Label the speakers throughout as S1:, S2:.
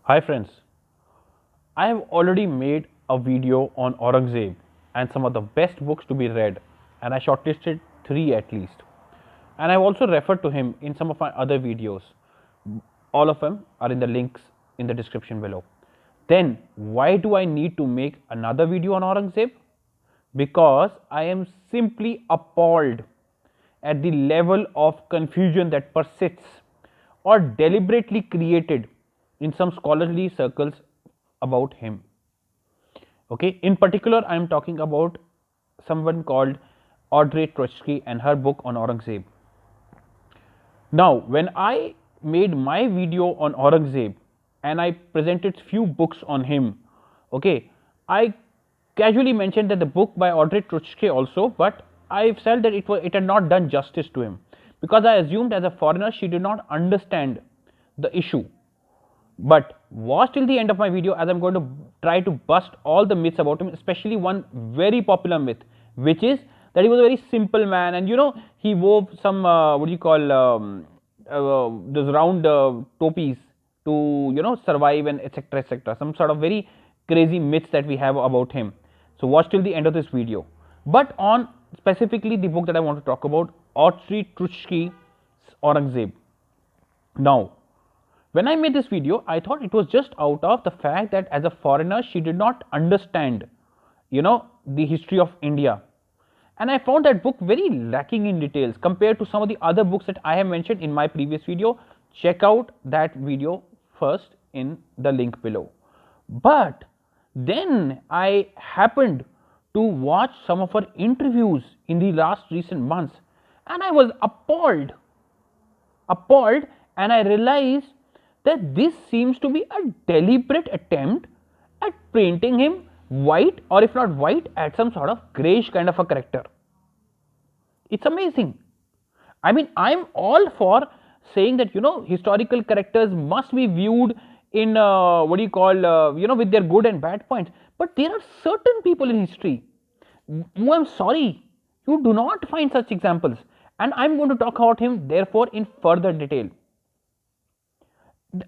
S1: Hi friends, I have already made a video on Aurangzeb and some of the best books to be read, and I shortlisted 3 at least. And I've also referred to him in some of my other videos. All of them are in the links in the description below. Then why do I need to make another video on Aurangzeb? Because I am simply appalled at the level of confusion that persists or deliberately created in some scholarly circles about him. Okay, in particular, I am talking about someone called Audrey Trotsky and her book on Aurangzeb. Now, when I made my video on Aurangzeb and I presented few books on him, okay, I casually mentioned that the book by Audrey Trotsky also, but I felt that it had not done justice to him because I assumed as a foreigner she did not understand the issue. But watch till the end of my video as I'm going to try to bust all the myths about him, especially one very popular myth, which is that he was a very simple man, and he wove some what do you call those round topies to survive, and etc etc. Some sort of very crazy myths that we have about him. So watch till the end of this video. But on specifically the book that I want to talk about, Audrey Trotsky's Aurangzeb. Now, when I made this video, I thought it was just out of the fact that as a foreigner, she did not understand, the history of India. And I found that book very lacking in details compared to some of the other books that I have mentioned in my previous video. Check out that video first in the link below. But then I happened to watch some of her interviews in the last recent months, and I was appalled, and I realized that this seems to be a deliberate attempt at painting him white, or if not white, at some sort of greyish kind of a character. It's amazing. I mean, I'm all for saying that historical characters must be viewed in what do you call with their good and bad points. But there are certain people in history who, I'm sorry, you do not find such examples, and I'm going to talk about him therefore in further detail.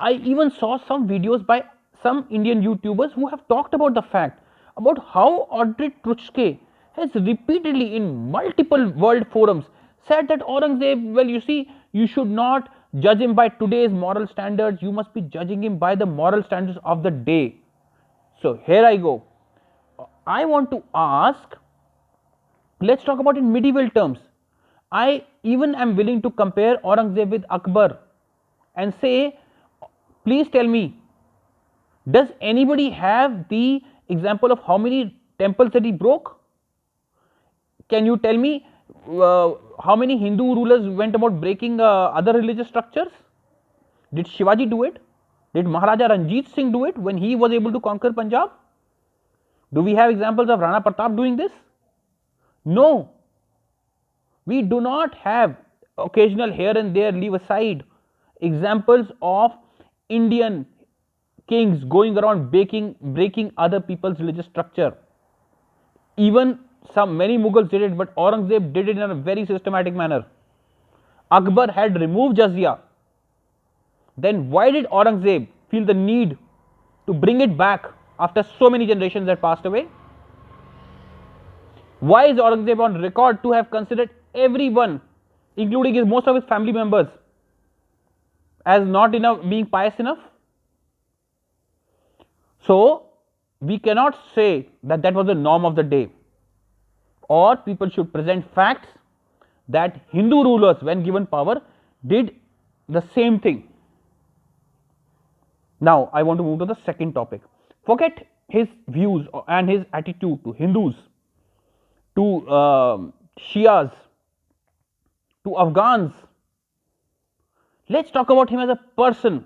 S1: I even saw some videos by some Indian YouTubers who have talked about the fact about how Audrey Trotsky has repeatedly in multiple world forums said that Aurangzeb, well, you see, you should not judge him by today's moral standards, you must be judging him by the moral standards of the day. So here I go. I want to ask, let's talk about in medieval terms. I even am willing to compare Aurangzeb with Akbar and say, please tell me, does anybody have the example of how many temples that he broke? Can you tell me how many Hindu rulers went about breaking other religious structures? Did Shivaji do it? Did Maharaja Ranjit Singh do it when he was able to conquer Punjab? Do we have examples of Rana Pratap doing this? No. We do not have occasional here and there, leave aside, examples of Indian kings going around breaking other people's religious structure. Even many Mughals did it, but Aurangzeb did it in a very systematic manner. Akbar had removed jizya. Then why did Aurangzeb feel the need to bring it back after so many generations had passed away? Why is Aurangzeb on record to have considered everyone, including most of his family members, as not enough being pious enough? So we cannot say that that was the norm of the day, or people should present facts that Hindu rulers, when given power, did the same thing. Now I want to move to the second topic. Forget his views and his attitude to Hindus, to Shias, to Afghans. Let's talk about him as a person,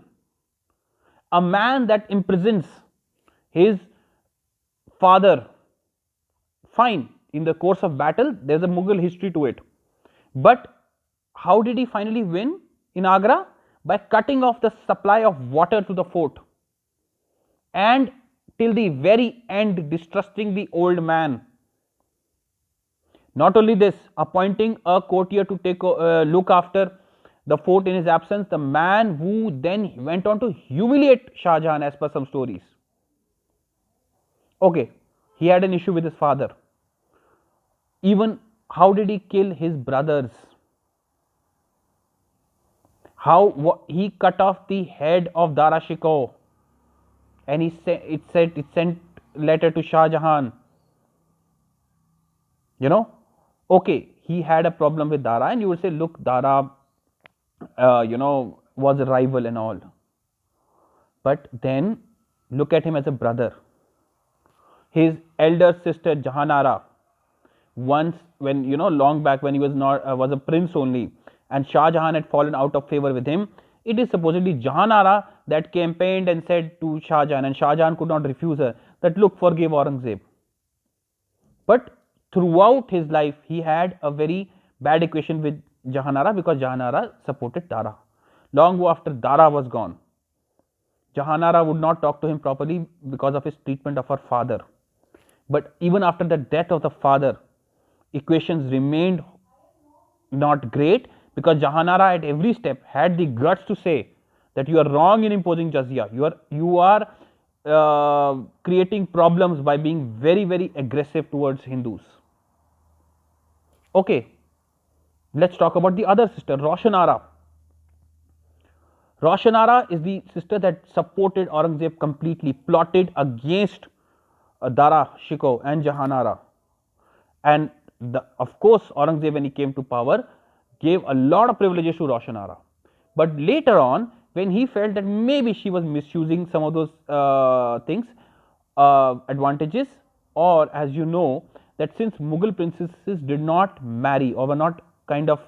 S1: a man that imprisons his father. Fine, in the course of battle, there's a Mughal history to it. But how did he finally win in Agra? By cutting off the supply of water to the fort, and till the very end distrusting the old man. Not only this, appointing a courtier to look after the fort in his absence, the man who then went on to humiliate Shah Jahan as per some stories. Okay, he had an issue with his father. Even how did he kill his brothers? How he cut off the head of Dara Shikoh, and it sent letter to Shah Jahan. You know, okay, he had a problem with Dara, and you would say, look, Dara, was a rival and all. But then look at him as a brother. His elder sister Jahanara, once when long back when he was not was a prince only, and Shah Jahan had fallen out of favor with him, it is supposedly Jahanara that campaigned and said to Shah Jahan, and Shah Jahan could not refuse her, that look, forgive Aurangzeb. But throughout his life, he had a very bad equation with Jahanara because Jahanara supported Dara. Long after Dara was gone, Jahanara would not talk to him properly because of his treatment of her father. But even after the death of the father, equations remained not great because Jahanara at every step had the guts to say that you are wrong in imposing jizya. You are creating problems by being very, very aggressive towards Hindus. Okay, let's talk about the other sister, Roshanara. Roshanara is the sister that supported Aurangzeb completely, plotted against Dara Shikoh and Jahanara. And of course, Aurangzeb, when he came to power, gave a lot of privileges to Roshanara. But later on, when he felt that maybe she was misusing some of those things, advantages, or as you know, that since Mughal princesses did not marry or were not kind of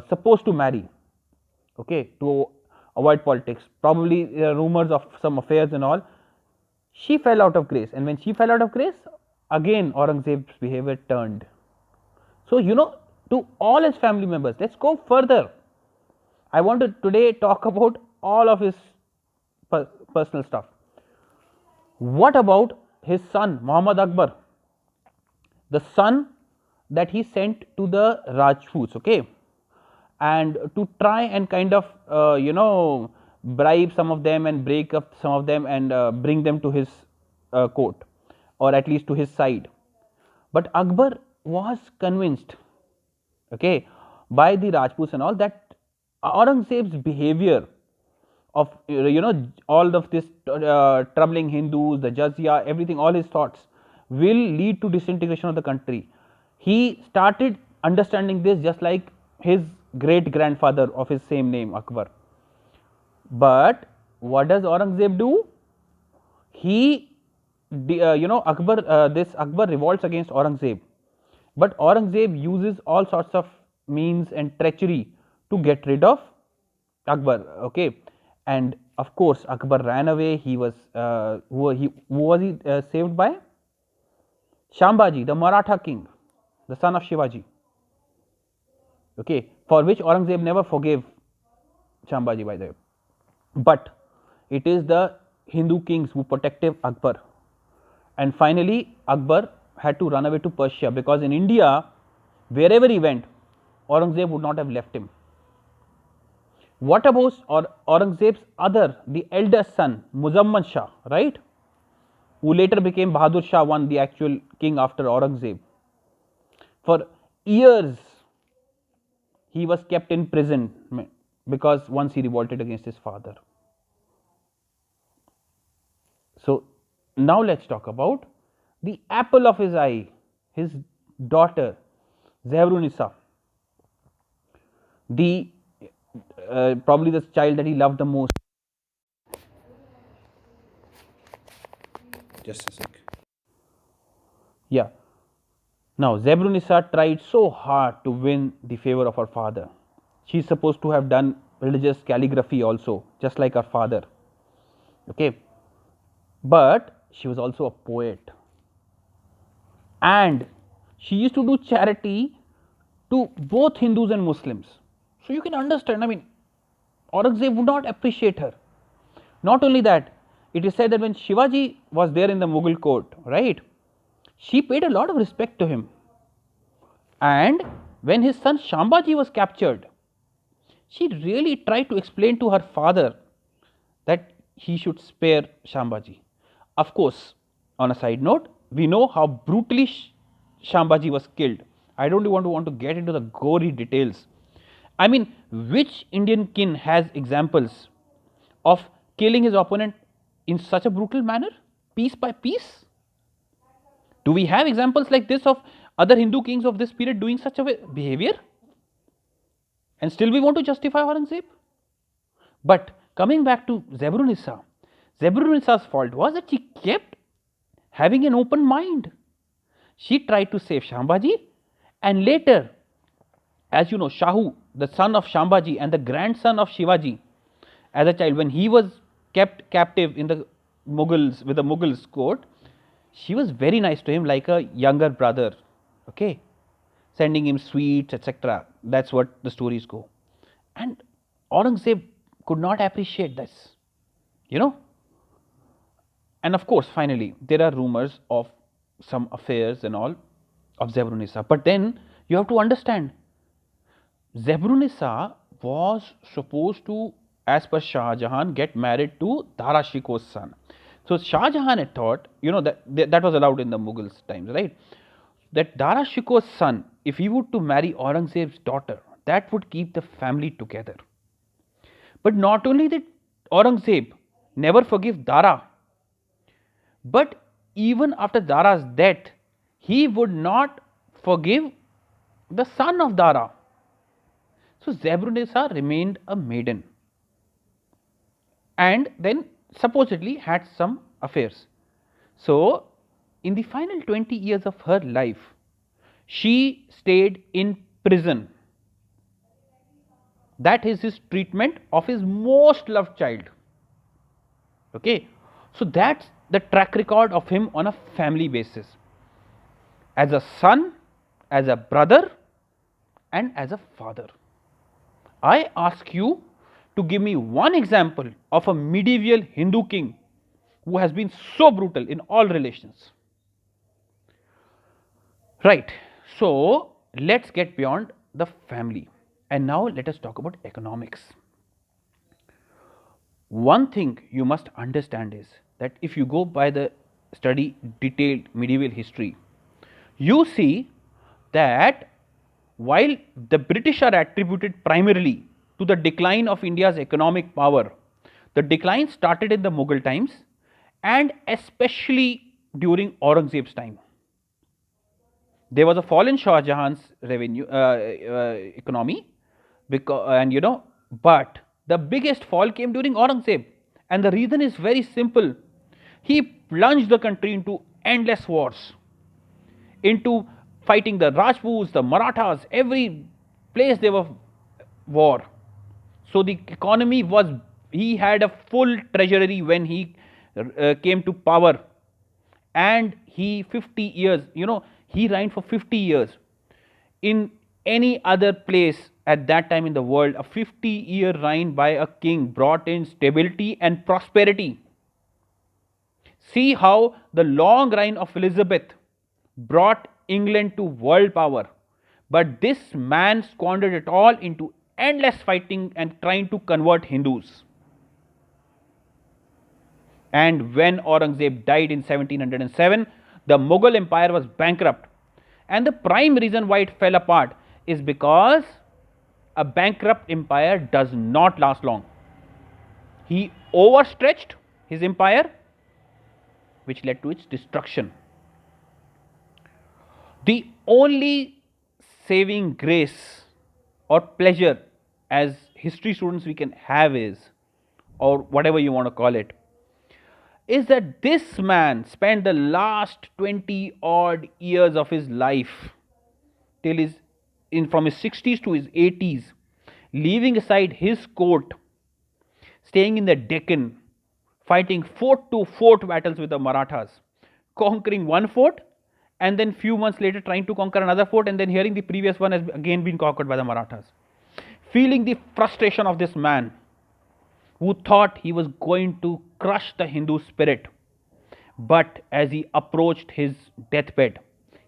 S1: supposed to marry, okay, to avoid politics, probably rumors of some affairs and all, she fell out of grace. And when she fell out of grace, again Aurangzeb's behavior turned. So to all his family members, let's go further. I want to today talk about all of his personal stuff. What about his son Muhammad Akbar, the son that he sent to the Rajputs, okay, and to try and kind of bribe some of them and break up some of them and bring them to his court, or at least to his side. But Akbar was convinced, okay, by the Rajputs and all, that Aurangzeb's behavior of all of this troubling Hindus, the jizya, everything, all his thoughts will lead to disintegration of the country. He started understanding this just like his great grandfather of his same name, Akbar. But what does Aurangzeb do? He Akbar revolts against Aurangzeb, but Aurangzeb uses all sorts of means and treachery to get rid of Akbar, okay. And of course Akbar ran away. He was who was he saved by? Shambhaji, the Maratha king, the son of Shivaji, okay, for which Aurangzeb never forgave Shambhaji, by the way. But it is the Hindu kings who protected Akbar. And finally Akbar had to run away to Persia, because in India, wherever he went, Aurangzeb would not have left him. What about Aurangzeb's the eldest son, Muzammil Shah, right, who later became Bahadur Shah I, the actual king after Aurangzeb? For years he was kept in prison because once he revolted against his father. So now let's talk about the apple of his eye, his daughter Zehrunissa, the probably the child that he loved the most.
S2: Just a sec.
S1: Yeah. Now Zehrunissa tried so hard to win the favor of her father. She's supposed to have done religious calligraphy also, just like her father, okay. But she was also a poet, and she used to do charity to both Hindus and Muslims. So you can understand, I mean, Aurangzeb would not appreciate her. Not only that, it is said that when Shivaji was there in the Mughal court, right, she paid a lot of respect to him. And when his son Shambhaji was captured, she really tried to explain to her father that he should spare Shambhaji. Of course, on a side note, we know how brutally Shambhaji was killed. I don't want to get into the gory details. I mean, which Indian king has examples of killing his opponent in such a brutal manner, piece by piece? Do we have examples like this of other Hindu kings of this period doing such a behavior? And still we want to justify Aurangzeb? But coming back to Zebrunnisa, Zebrunnisa's fault was that she kept having an open mind. She tried to save Shambhaji, and later, as you know, Shahu, the son of Shambhaji and the grandson of Shivaji, as a child, when he was kept captive in the Mughals, with the Mughals court, she was very nice to him, like a younger brother, okay, sending him sweets, etc. That's what the stories go. And Aurangzeb could not appreciate this, you know. And of course, finally, there are rumors of some affairs and all of Zebrunisa. But then you have to understand, Zebrunisa was supposed to, as per Shah Jahan, get married to Dara Shikoh's son. So Shah Jahan had thought, you know, that was allowed in the Mughals times, right? That Dara Shikoh's son, if he were to marry Aurangzeb's daughter, that would keep the family together. But not only did Aurangzeb never forgive Dara, but even after Dara's death, he would not forgive the son of Dara. So Zebrunisa remained a maiden and then supposedly had some affairs. So in the final 20 years of her life, she stayed in prison. That is his treatment of his most loved child. Okay, so that's the track record of him on a family basis, as a son, as a brother, and as a father. I ask you to give me one example of a medieval Hindu king who has been so brutal in all relations. Right, so let's get beyond the family, and now let us talk about economics. One thing you must understand is that if you go by the study detailed medieval history, you see that while the British are attributed primarily to the decline of India's economic power, the decline started in the Mughal times and especially during Aurangzeb's time. There was a fall in Shah Jahan's revenue economy, but the biggest fall came during Aurangzeb, and the reason is very simple. He plunged the country into endless wars, into fighting the Rajputs, the Marathas, every place there was war. So the economy was, he had a full treasury when he came to power, and he 50 years, he reigned for 50 years. In any other place at that time in the world, a 50-year reign by a king brought in stability and prosperity. See how the long reign of Elizabeth brought England to world power, but this man squandered it all into endless fighting and trying to convert Hindus. And when Aurangzeb died in 1707, the Mughal Empire was bankrupt. And the prime reason why it fell apart is because a bankrupt empire does not last long. He overstretched his empire, which led to its destruction. The only saving grace or pleasure as history students we can have is, or whatever you want to call it, is that this man spent the last 20 odd years of his life, till from his 60s to his 80s, leaving aside his court, staying in the Deccan, fighting fort to fort battles with the Marathas, conquering one fort, and then few months later trying to conquer another fort, and then hearing the previous one has again been conquered by the Marathas. Feeling the frustration of this man, who thought he was going to crush the Hindu spirit. But as he approached his deathbed,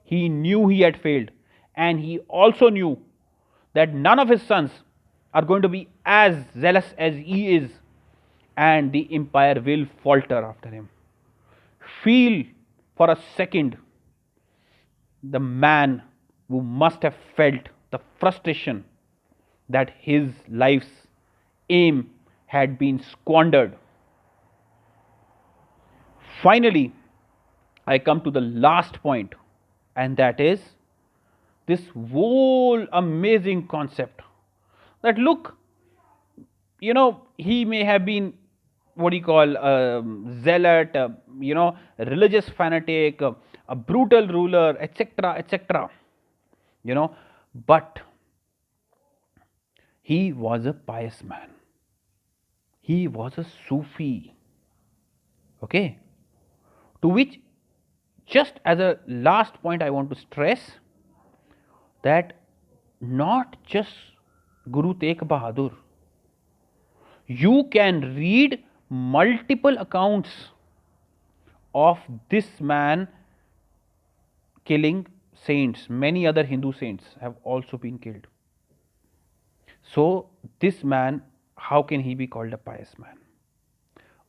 S1: he knew he had failed, and he also knew that none of his sons are going to be as zealous as he is, and the empire will falter after him. Feel for a second the man who must have felt the frustration that his life's aim had been squandered. Finally, I come to the last point, and that is this whole amazing concept that look, he may have been what do you call zealot, religious fanatic, a brutal ruler, etc., etc. But he was a pious man. He was a Sufi. Okay. To which, just as a last point, I want to stress that not just Guru Tegh Bahadur. You can read multiple accounts of this man killing saints. Many other Hindu saints have also been killed. So, this man, how can he be called a pious man?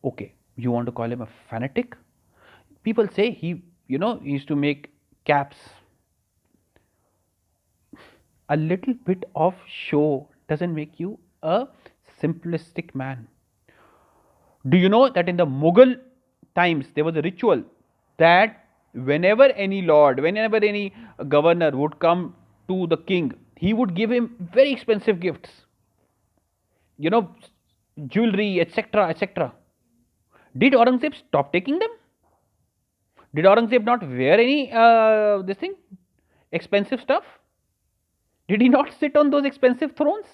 S1: Okay, you want to call him a fanatic? People say he used to make caps. A little bit of show doesn't make you a simplistic man. Do you know that in the Mughal times there was a ritual that whenever any lord, whenever any governor would come to the king, he would give him very expensive gifts, jewelry, etc., etc. Did Aurangzeb stop taking them? Did Aurangzeb not wear any this thing, expensive stuff? Did he not sit on those expensive thrones?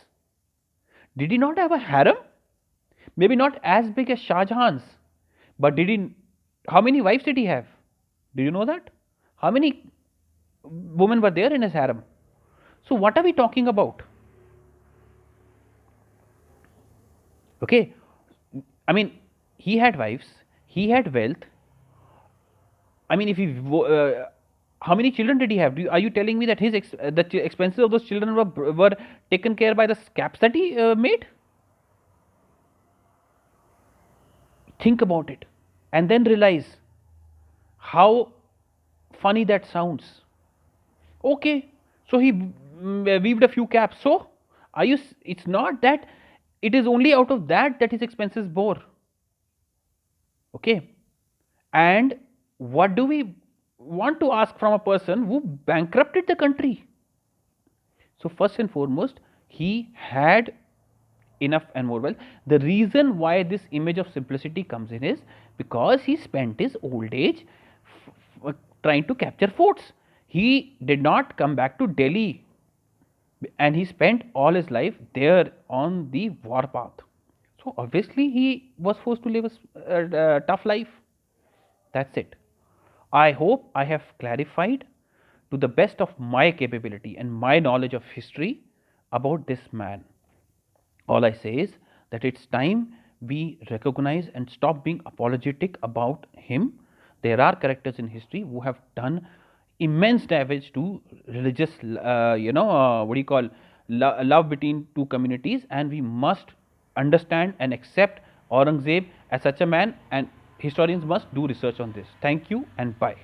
S1: Did he not have a harem? Maybe not as big as Shah Jahan's, but how many wives did he have? Do you know that? How many women were there in his harem? So what are we talking about? Okay, I mean, he had wives, he had wealth. I mean, if he, how many children did he have? Are you telling me that the expenses of those children were taken care by the caps that he made? Think about it, and then realize how funny that sounds. Okay, so he weaved a few caps. So, it's not that it is only out of that his expenses bore. Okay, and what do we want to ask from a person who bankrupted the country? So, first and foremost, he had enough and more wealth. The reason why this image of simplicity comes in is because he spent his old age trying to capture forts. He did not come back to Delhi, and he spent all his life there on the warpath. So, obviously, he was forced to live a tough life. That's it. I hope I have clarified to the best of my capability and my knowledge of history about this man. All I say is that it's time we recognize and stop being apologetic about him. There are characters in history who have done immense damage to religious, love between two communities, and we must understand and accept Aurangzeb as such a man, and historians must do research on this. Thank you and bye.